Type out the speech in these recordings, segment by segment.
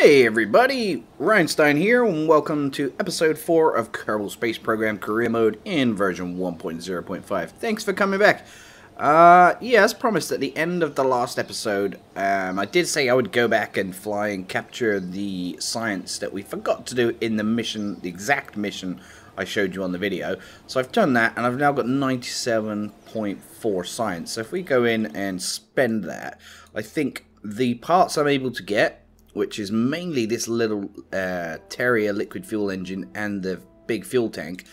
Hey everybody, REinstein here, and welcome to episode 4 of Kerbal Space Program Career Mode in version 1.0.5. Thanks for coming back. Yeah, as promised at the end of the last episode, I did say I would go back and fly and capture the science that we forgot to do in the mission, the exact mission I showed you on the video. So I've done that, and I've now got 97.4 science. So if we go in and spend that, I think the parts I'm able to get, which is mainly this little Terrier liquid fuel engine and the big fuel tank.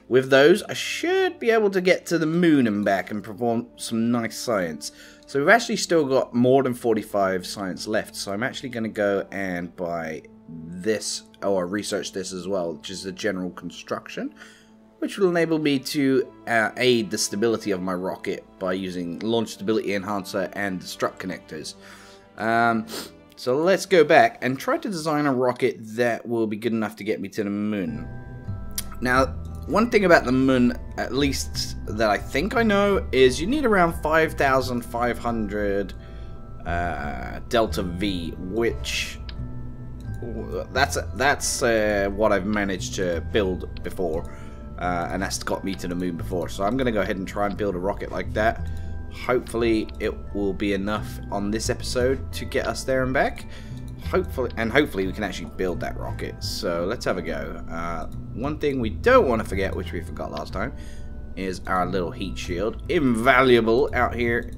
With those, I should be able to get to the moon and back and perform some nice science. So we've actually still got more than 45 science left. So I'm actually going to go and buy this, or research this as well, which is the general construction, which will enable me to aid the stability of my rocket by using launch stability enhancer and the strut connectors. So let's go back and try to design a rocket that will be good enough to get me to the moon. Now, one thing about the moon, at least that I think I know, is you need around 5,500 delta V, which that's what I've managed to build before, and that's got me to the moon before. So I'm going to go ahead and try and build a rocket like that. Hopefully it will be enough on this episode to get us there and back. Hopefully we can actually build that rocket. So let's have a go. One thing we don't want to forget, which we forgot last time, is our little heat shield. Invaluable out here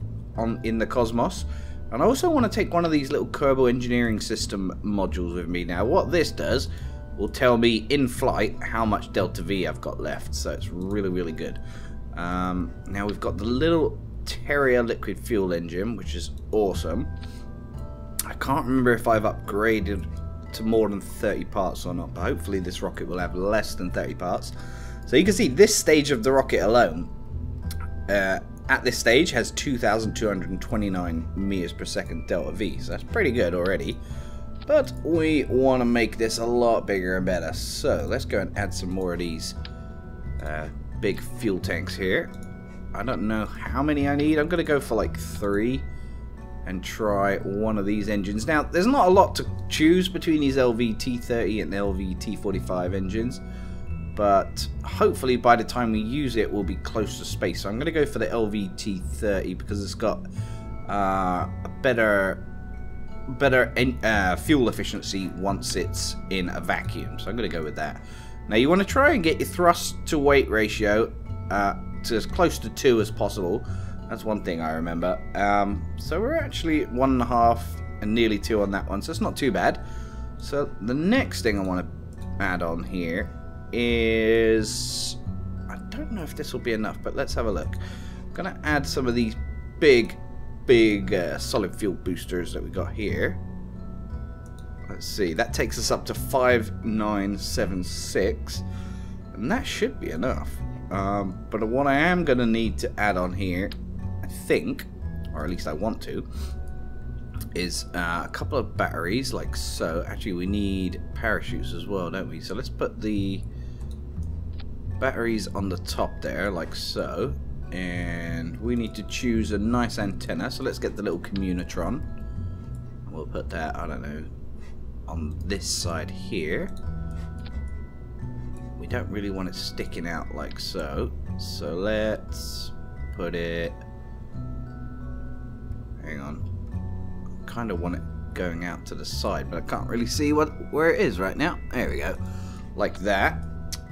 in the cosmos. And I also want to take one of these little Kerbal engineering system modules with me. Now what this does will tell me in flight how much delta V I've got left. So it's really good. Now we've got the little Terrier liquid fuel engine, which is awesome. I can't remember if I've upgraded to more than 30 parts or not, but hopefully this rocket will have less than 30 parts. So you can see this stage of the rocket alone, at this stage, has 2,229 meters per second delta V, so that's pretty good already. But we want to make this a lot bigger and better, so let's go and add some more of these big fuel tanks here. I don't know how many I need. I'm going to go for like 3 and try one of these engines. Now, there's not a lot to choose between these LVT30 and LVT45 engines, but hopefully by the time we use it, we'll be close to space. So I'm going to go for the LVT30 because it's got a better fuel efficiency once it's in a vacuum. So I'm going to go with that. Now, you want to try and get your thrust to weight ratio to as close to 2 as possible. That's one thing I remember. So we're actually 1.5 and nearly 2 on that one, so it's not too bad. So the next thing I want to add on here is, I don't know if this will be enough, but let's have a look. I'm gonna add some of these big solid fuel boosters that we got here. Let's see, that takes us up to 5,976, and that should be enough. But what I am going to need to add on here, I think, or at least I want to, is a couple of batteries, like so. Actually, we need parachutes as well, don't we? So let's put the batteries on the top there, like so. And we need to choose a nice antenna, so let's get the little communitron. We'll put that, I don't know, on this side here. We don't really want it sticking out like so. So let's put it, hang on, I kind of want it going out to the side, but I can't really see where it is right now. There we go, like that.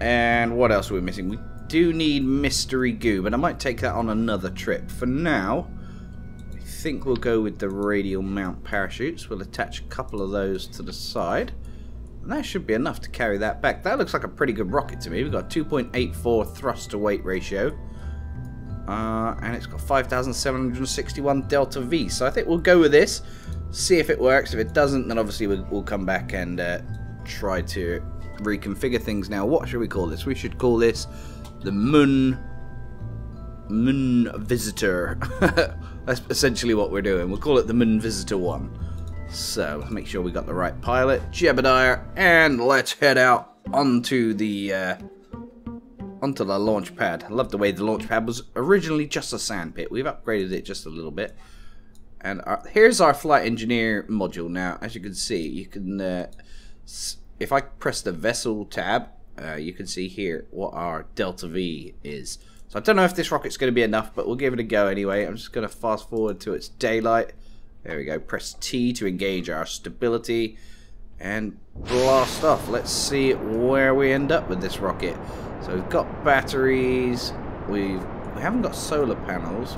And what else are we missing? We do need mystery goo, but I might take that on another trip. For now, I think we'll go with the radial mount parachutes. We'll attach a couple of those to the side, and that should be enough to carry that back. That looks like a pretty good rocket to me. We've got 2.84 thrust to weight ratio, and it's got 5,761 delta V. So I think we'll go with this, see if it works. If it doesn't, then obviously we'll come back and try to reconfigure things. Now, what should we call this? We should call this the MUN Visitor. That's essentially what we're doing. We'll call it the MUN Visitor 1. So let's make sure we got the right pilot, Jebediah, and let's head out onto the launch pad. I love the way the launch pad was originally just a sand pit. We've upgraded it just a little bit, And here's our flight engineer module now. As you can see, you can, if I press the vessel tab, you can see here what our delta V is. So I don't know if this rocket's going to be enough, but we'll give it a go anyway. I'm just going to fast forward to its daylight. There we go. Press T to engage our stability and blast off. Let's see where we end up with this rocket. So we've got batteries. We haven't got solar panels,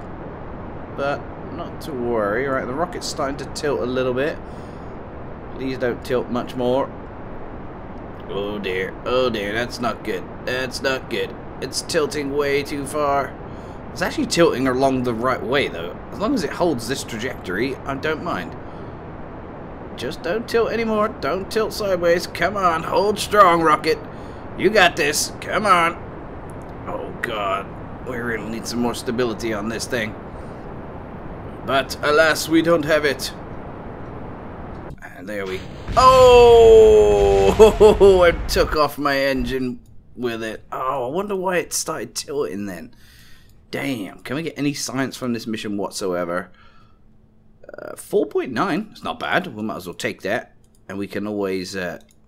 but not to worry. Right, the rocket's starting to tilt a little bit. Please don't tilt much more. Oh dear, that's not good. That's not good. It's tilting way too far. It's actually tilting along the right way though. As long as it holds this trajectory, I don't mind. Just don't tilt anymore. Don't tilt sideways. Come on, hold strong, rocket. You got this. Come on. Oh god, we really need some more stability on this thing. But alas, we don't have it. And there we... Oh! I took off my engine with it. Oh, I wonder why it started tilting then. Damn. Can we get any science from this mission whatsoever? 4.9. It's not bad. We might as well take that. And we can always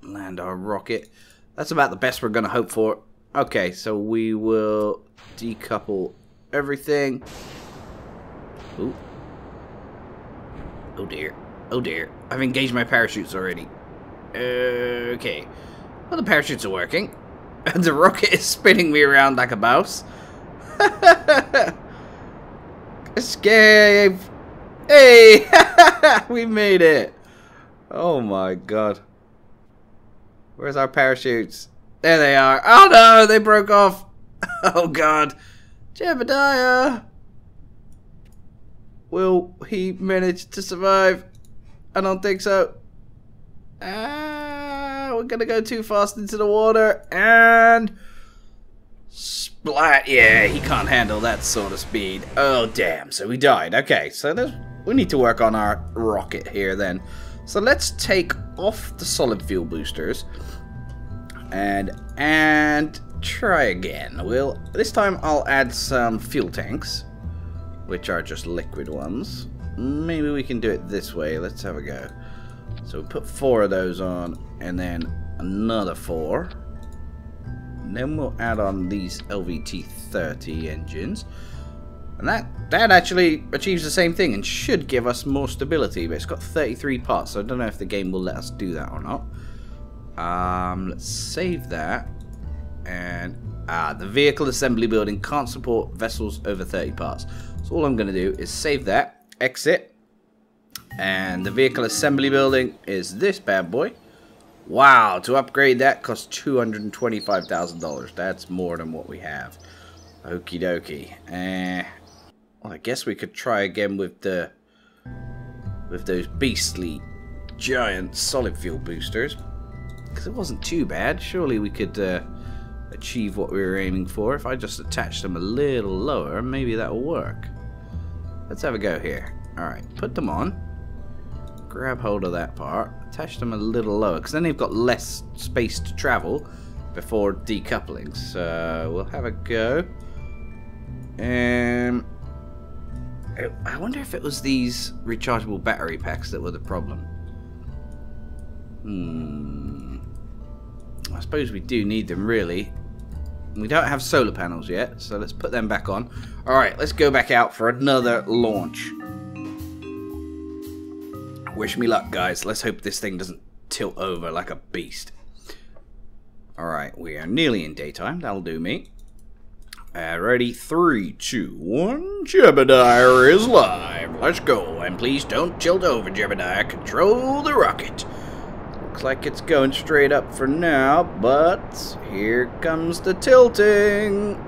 land our rocket. That's about the best we're going to hope for. Okay, so we will decouple everything. Ooh. Oh dear. Oh dear. I've engaged my parachutes already. Okay. Well, the parachutes are working. The rocket is spinning me around like a mouse. Escape! Hey! We made it! Oh my god. Where's our parachutes? There they are. Oh no! They broke off! Oh god. Jebediah! Will he manage to survive? I don't think so. We're gonna go too fast into the water and splat. Yeah, he can't handle that sort of speed. Oh damn! So we died. Okay, so we need to work on our rocket here then. So let's take off the solid fuel boosters and try again. This time I'll add some fuel tanks, which are just liquid ones. Maybe we can do it this way. Let's have a go. So we put 4 of those on, and then another 4. And then we'll add on these LVT-30 engines. And that actually achieves the same thing and should give us more stability, but it's got 33 parts, so I don't know if the game will let us do that or not. Let's save that. And the vehicle assembly building can't support vessels over 30 parts. So all I'm going to do is save that, exit, and the vehicle assembly building is this bad boy. Wow, to upgrade that costs $225,000. That's more than what we have. Okie dokie. Well, I guess we could try again with those beastly giant solid fuel boosters, because it wasn't too bad. Surely we could achieve what we were aiming for. If I just attach them a little lower, maybe that'll work. Let's have a go here. Alright, put them on. Grab hold of that part. Attach them a little lower, because then they've got less space to travel before decoupling. So we'll have a go. I wonder if it was these rechargeable battery packs that were the problem. I suppose we do need them, really. We don't have solar panels yet, so let's put them back on. Alright, let's go back out for another launch. Wish me luck, guys. Let's hope this thing doesn't tilt over like a beast. Alright, we are nearly in daytime. That'll do me. Ready? 3, 2, 1. Jebediah is live. Let's go. And please don't tilt over, Jebediah. Control the rocket. Looks like it's going straight up for now, but here comes the tilting.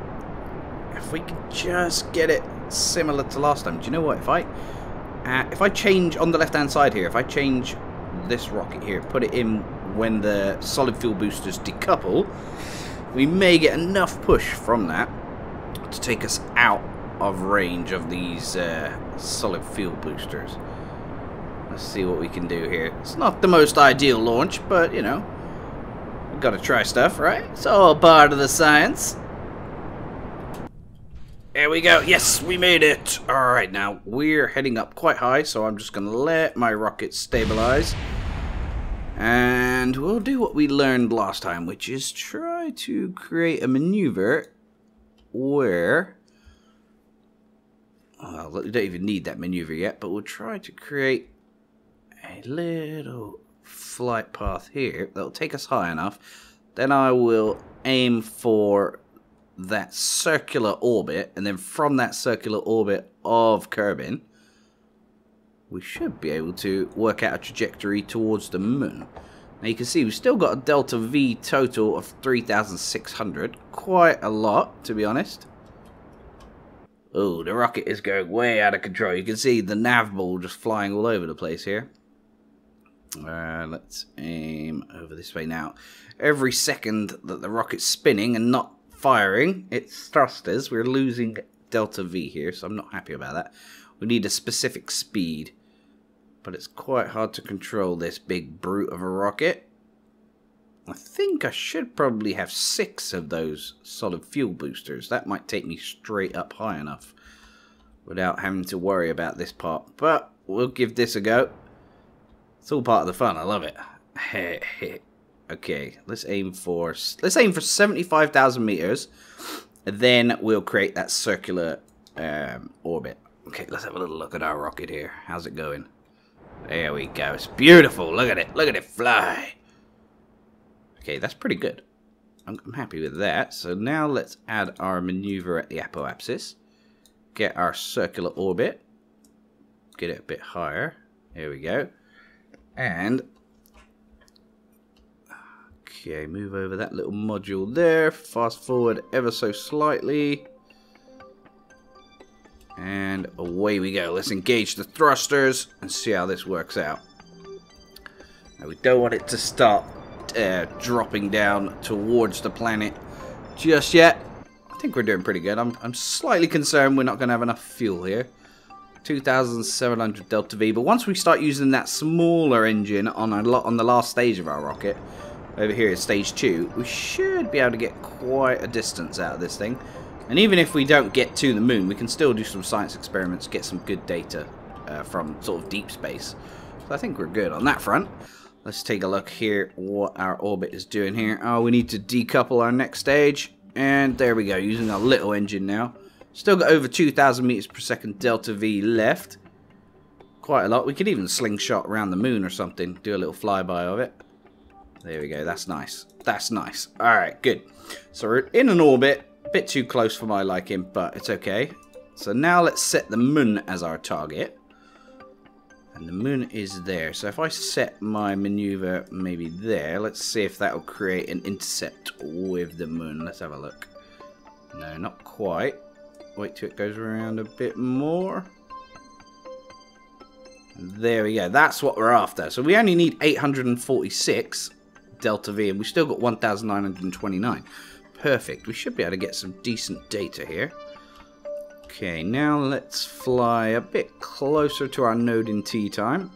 If we could just get it similar to last time. Do you know what? If I change on the left-hand side here, if I change this rocket here, put it in when the solid fuel boosters decouple, we may get enough push from that to take us out of range of these solid fuel boosters. Let's see what we can do here. It's not the most ideal launch, but, you know, we've got to try stuff, right? It's all part of the science. There we go. Yes, we made it. Alright, now we're heading up quite high, so I'm just going to let my rocket stabilize. And we'll do what we learned last time, which is try to create a maneuver where... Well, we don't even need that maneuver yet, but we'll try to create a little flight path here that'll take us high enough. Then I will aim for that circular orbit, and then from that circular orbit of Kerbal, we should be able to work out a trajectory towards the moon. Now you can see we've still got a delta V total of 3,600. Quite a lot, to be honest. Oh, the rocket is going way out of control. You can see the nav ball just flying all over the place here. Let's aim over this way now. Every second that the rocket's spinning and not firing its thrusters, we're losing delta V here, so I'm not happy about that. We need a specific speed, but it's quite hard to control this big brute of a rocket. I think I should probably have 6 of those solid fuel boosters. That might take me straight up high enough without having to worry about this part, but we'll give this a go. It's all part of the fun. I love it. Okay, let's aim for 75,000 meters, and then we'll create that circular orbit. Okay, let's have a little look at our rocket here. How's it going? There we go. It's beautiful. Look at it. Look at it fly. Okay, that's pretty good. I'm happy with that. So now let's add our maneuver at the apoapsis. Get our circular orbit. Get it a bit higher. There we go. And okay, move over that little module there. Fast forward ever so slightly. And away we go. Let's engage the thrusters and see how this works out. Now we don't want it to start dropping down towards the planet just yet. I think we're doing pretty good. I'm slightly concerned we're not going to have enough fuel here. 2,700 delta V. But once we start using that smaller engine on the last stage of our rocket, over here at stage 2, we should be able to get quite a distance out of this thing. And even if we don't get to the moon, we can still do some science experiments, get some good data from sort of deep space. So I think we're good on that front. Let's take a look here what our orbit is doing here. Oh, we need to decouple our next stage. And there we go, using our little engine now. Still got over 2,000 meters per second delta V left. Quite a lot. We could even slingshot around the moon or something. Do a little flyby of it. There we go. That's nice. That's nice. Alright, good. So we're in an orbit. A bit too close for my liking, but it's okay. So now let's set the moon as our target. And the moon is there. So if I set my maneuver maybe there, let's see if that will create an intercept with the moon. Let's have a look. No, not quite. Wait till it goes around a bit more. There we go. That's what we're after. So we only need 846 delta V, and we still got 1,929. Perfect. We should be able to get some decent data here. Okay, now let's fly a bit closer to our node in tea time.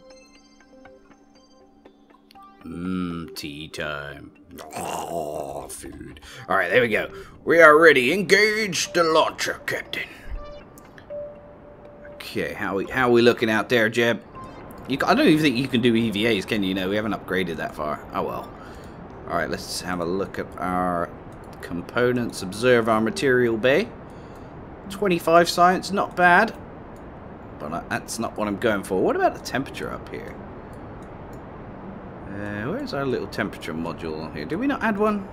Tea time. Oh, food. Alright, there we go. We are ready. Engage the launcher, Captain. Okay, how are we looking out there, Jeb? I don't even think you can do EVAs, can you? No, we haven't upgraded that far. Oh well. Alright, let's have a look at our components. Observe our material bay. 25 science, not bad. But that's not what I'm going for. What about the temperature up here? Where's our little temperature module on here? Did we not add one?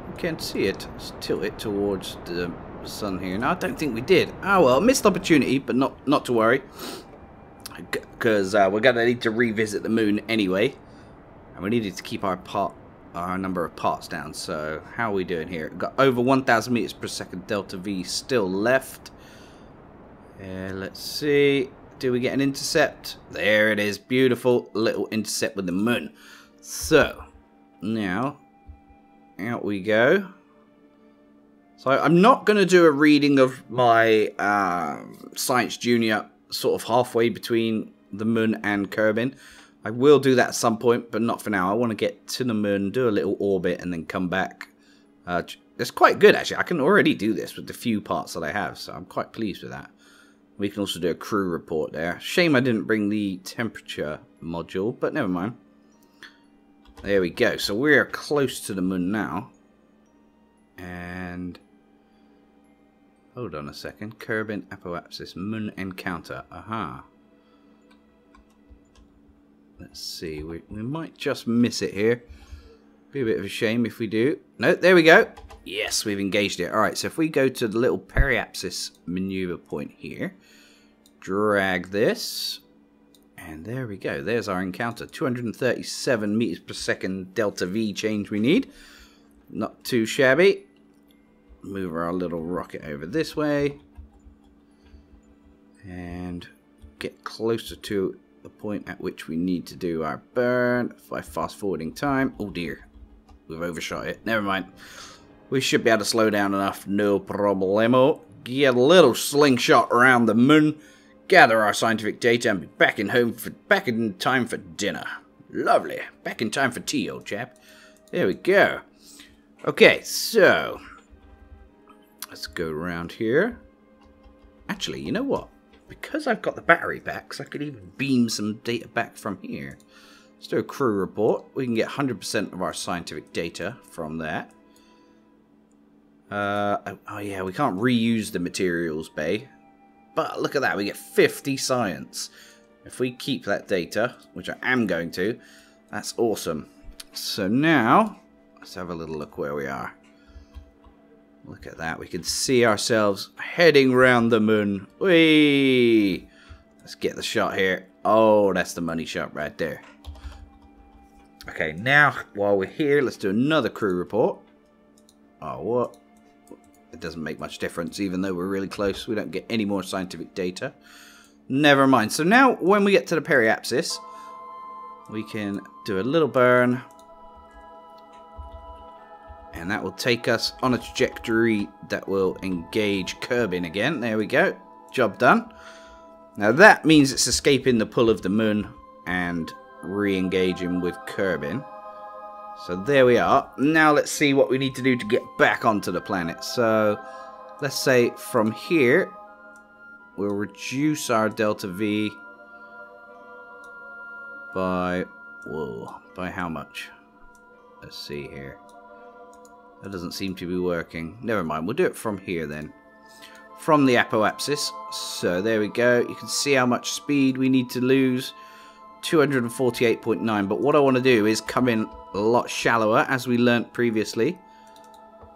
I can't see it. Let's tilt it towards the sun here. No, I don't think we did. Oh well, missed opportunity, but not to worry. Because we're going to need to revisit the moon anyway. And we needed to keep our number of parts down. So how are we doing here? We've got over 1,000 meters per second delta V still left. Let's see. Do we get an intercept? There it is. Beautiful little intercept with the moon. So now out we go. So I'm not going to do a reading of my Science Junior sort of halfway between the moon and Kerbal. I will do that at some point, but not for now. I want to get to the moon, do a little orbit, and then come back. It's quite good, actually. I can already do this with the few parts that I have, so I'm quite pleased with that. We can also do a crew report there. Shame I didn't bring the temperature module, but never mind. There we go. So we're close to the MUN now. And... hold on a second. Kerbal apoapsis MUN encounter. Aha. Let's see. We might just miss it here. Be a bit of a shame if we do. No, there we go. Yes, we've engaged it. Alright, so if we go to the little periapsis maneuver point here, drag this, and there we go. There's our encounter. 237 meters per second delta V change we need. Not too shabby. Move our little rocket over this way, and get closer to the point at which we need to do our burn by fast forwarding time. Oh dear. We've overshot it. Never mind. We should be able to slow down enough. No problemo. Get a little slingshot around the MUN. Gather our scientific data and be back in time for dinner. Lovely. Back in time for tea, old chap. There we go. Okay, so let's go around here. Actually, you know what? Because I've got the battery packs, I could even beam some data back from here. Let's do a crew report. We can get 100% of our scientific data from that. Oh yeah, we can't reuse the materials bay. But look at that, we get 50 science. If we keep that data, which I am going to, that's awesome. So now, let's have a little look where we are. Look at that, we can see ourselves heading round the MUN. Whee! Let's get the shot here. Oh, that's the money shot right there. Okay, now, while we're here, let's do another crew report. Oh, what? It doesn't make much difference, even though we're really close. We don't get any more scientific data. Never mind. So now, when we get to the periapsis, we can do a little burn. And that will take us on a trajectory that will engage Kerbal again. There we go. Job done. Now that means it's escaping the pull of the MUN and re-engaging with Kerbal. So there we are. Now let's see what we need to do to get back onto the planet. So let's say from here, we'll reduce our delta V by, whoa, by how much? Let's see here. That doesn't seem to be working. Never mind, we'll do it from here then. From the apoapsis. So there we go. You can see how much speed we need to lose. 248.9. But what I want to do is come in a lot shallower, as we learnt previously.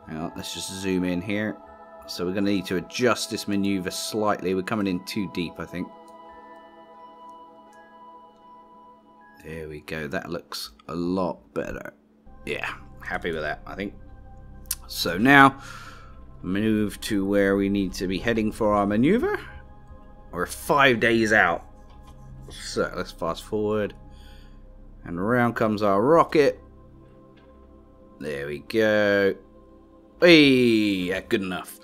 Hang on, let's just zoom in here. So we're going to need to adjust this maneuver slightly. We're coming in too deep, I think. There we go. That looks a lot better. Yeah, happy with that, I think. So now, move to where we need to be heading for our maneuver. We're 5 days out. So let's fast forward. And around comes our rocket. There we go. Hey, yeah, good enough.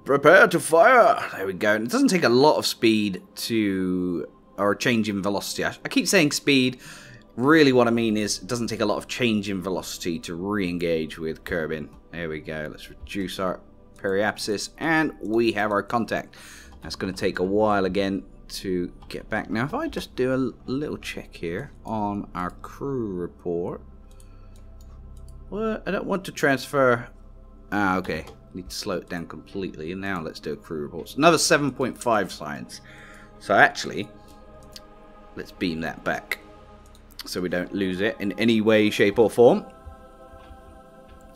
Prepare to fire. There we go. And it doesn't take a lot of speed to, or a change in velocity. I keep saying speed. Really what I mean is it doesn't take a lot of change in velocity to re-engage with Kerbal. There we go. Let's reduce our periapsis and we have our contact. That's going to take a while again to get back. Now if I just do a little check here on our crew report. What? I don't want to transfer. Ah, okay. Need to slow it down completely. And now let's do a crew report. Another 7.5 science. So actually, let's beam that back so we don't lose it in any way, shape or form.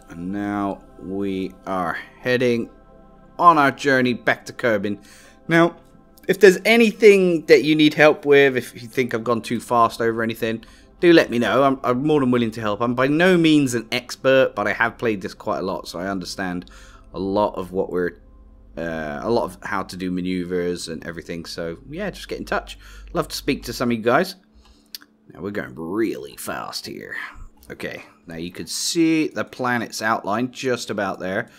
And now we are heading on our journey back to Kerbal. Now, if there's anything that you need help with, if you think I've gone too fast over anything, do let me know. I'm more than willing to help. I'm by no means an expert, but I have played this quite a lot, so I understand a lot of what we're, a lot of how to do maneuvers and everything. So yeah, just get in touch. Love to speak to some of you guys. Now we're going really fast here. Okay, now you can see the planet's outline just about there.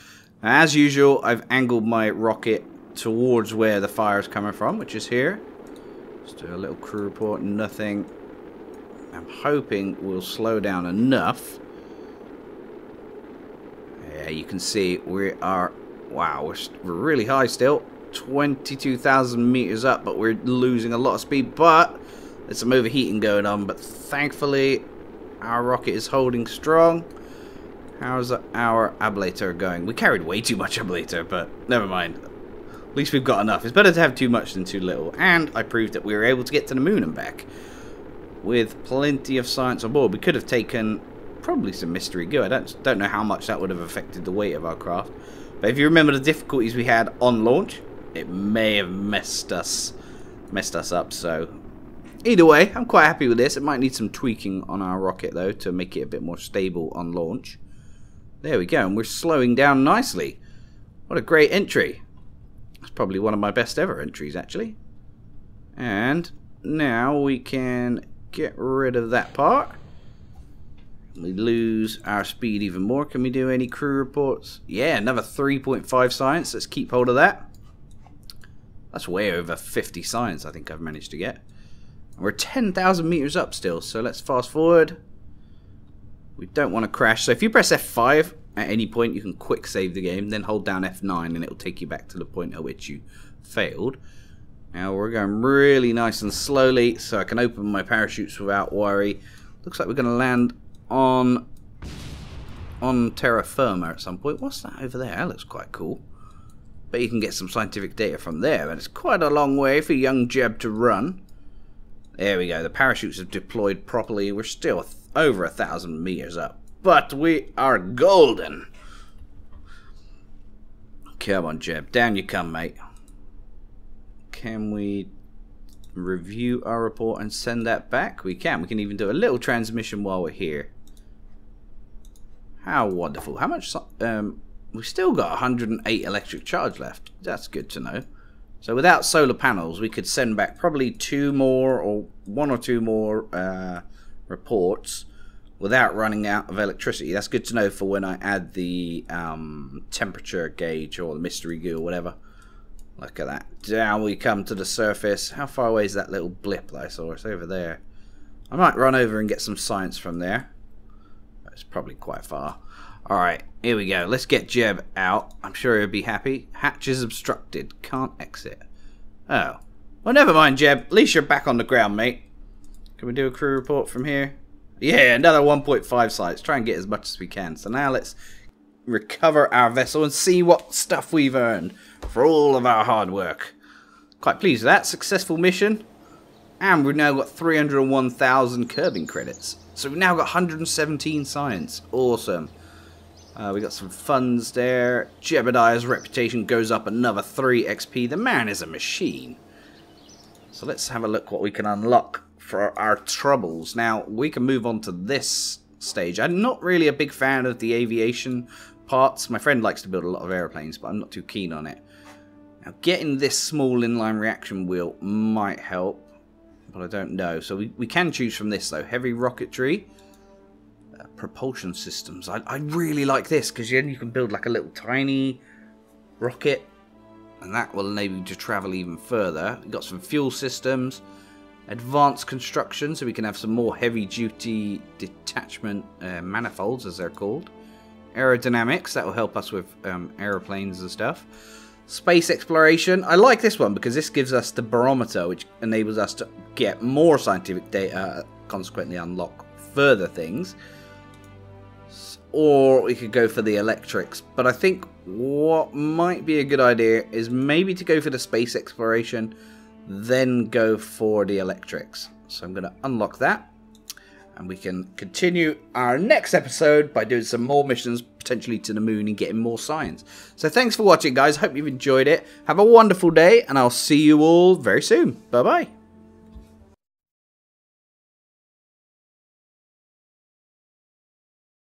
Now, as usual, I've angled my rocket towards where the fire is coming from, which is here. Let's do a little crew report. Nothing. I'm hoping we'll slow down enough. Yeah, you can see we are, wow, we're really high still. 22,000 meters up, but we're losing a lot of speed. But there's some overheating going on. But thankfully, our rocket is holding strong. How's our ablator going? We carried way too much ablator, but never mind. At least we've got enough. It's better to have too much than too little. And I proved that we were able to get to the moon and back with plenty of science on board. We could have taken probably some mystery goo. I don't know how much that would have affected the weight of our craft. But if you remember the difficulties we had on launch, it may have messed us up. So either way, I'm quite happy with this. It might need some tweaking on our rocket though to make it a bit more stable on launch. There we go, and we're slowing down nicely. What a great entry. It's probably one of my best ever entries actually. And now we can get rid of that part. We lose our speed even more. Can we do any crew reports? Yeah, another 3.5 science. Let's keep hold of that. That's way over 50 science I think I've managed to get. We're 10,000 meters up still, so let's fast forward. We don't want to crash. So if you press F5 at any point, you can quick save the game, then hold down F9 and it will take you back to the point at which you failed. Now we're going really nice and slowly, so I can open my parachutes without worry. Looks like we're going to land on terra firma at some point. What's that over there? That looks quite cool. But you can get some scientific data from there, and it's quite a long way for young Jeb to run. There we go. The parachutes have deployed properly. We're still over 1,000 meters up, but we are golden. Come on, Jeb. Down you come, mate. Can we review our report and send that back? We can. We can even do a little transmission while we're here. How wonderful. How much... we've still got 108 electric charge left. That's good to know. So without solar panels, we could send back probably one or two more reports without running out of electricity. That's good to know for when I add the temperature gauge or the mystery goo or whatever. Look at that. Down we come to the surface. How far away is that little blip that I saw? It's over there. I might run over and get some science from there. It's probably quite far. Alright, here we go. Let's get Jeb out. I'm sure he'll be happy. Hatch is obstructed. Can't exit. Oh. Well, never mind, Jeb. At least you're back on the ground, mate. Can we do a crew report from here? Yeah, another 1.5 sites. Try and get as much as we can. So now let's recover our vessel and see what stuff we've earned for all of our hard work. Quite pleased with that. Successful mission. And we've now got 301,000 Kerbing credits. So we've now got 117 science. Awesome. We got some funds there. Jebediah's reputation goes up another 3 XP. The man is a machine. So let's have a look what we can unlock for our troubles. Now, we can move on to this stage. I'm not really a big fan of the aviation parts. My friend likes to build a lot of airplanes, but I'm not too keen on it. Now, getting this small inline reaction wheel might help, but I don't know. So we can choose from this, though. Heavy rocketry. Propulsion systems. I really like this because then you can build like a little tiny rocket and that will enable you to travel even further. We've got some fuel systems, advanced construction, so we can have some more heavy duty detachment manifolds as they're called. Aerodynamics, that will help us with aeroplanes and stuff. Space exploration. I like this one because this gives us the barometer, which enables us to get more scientific data, consequently unlock further things. Or we could go for the electrics. But I think what might be a good idea is maybe to go for the space exploration, then go for the electrics. So I'm going to unlock that. And we can continue our next episode by doing some more missions, potentially to the moon and getting more science. So thanks for watching, guys. Hope you've enjoyed it. Have a wonderful day, and I'll see you all very soon. Bye-bye.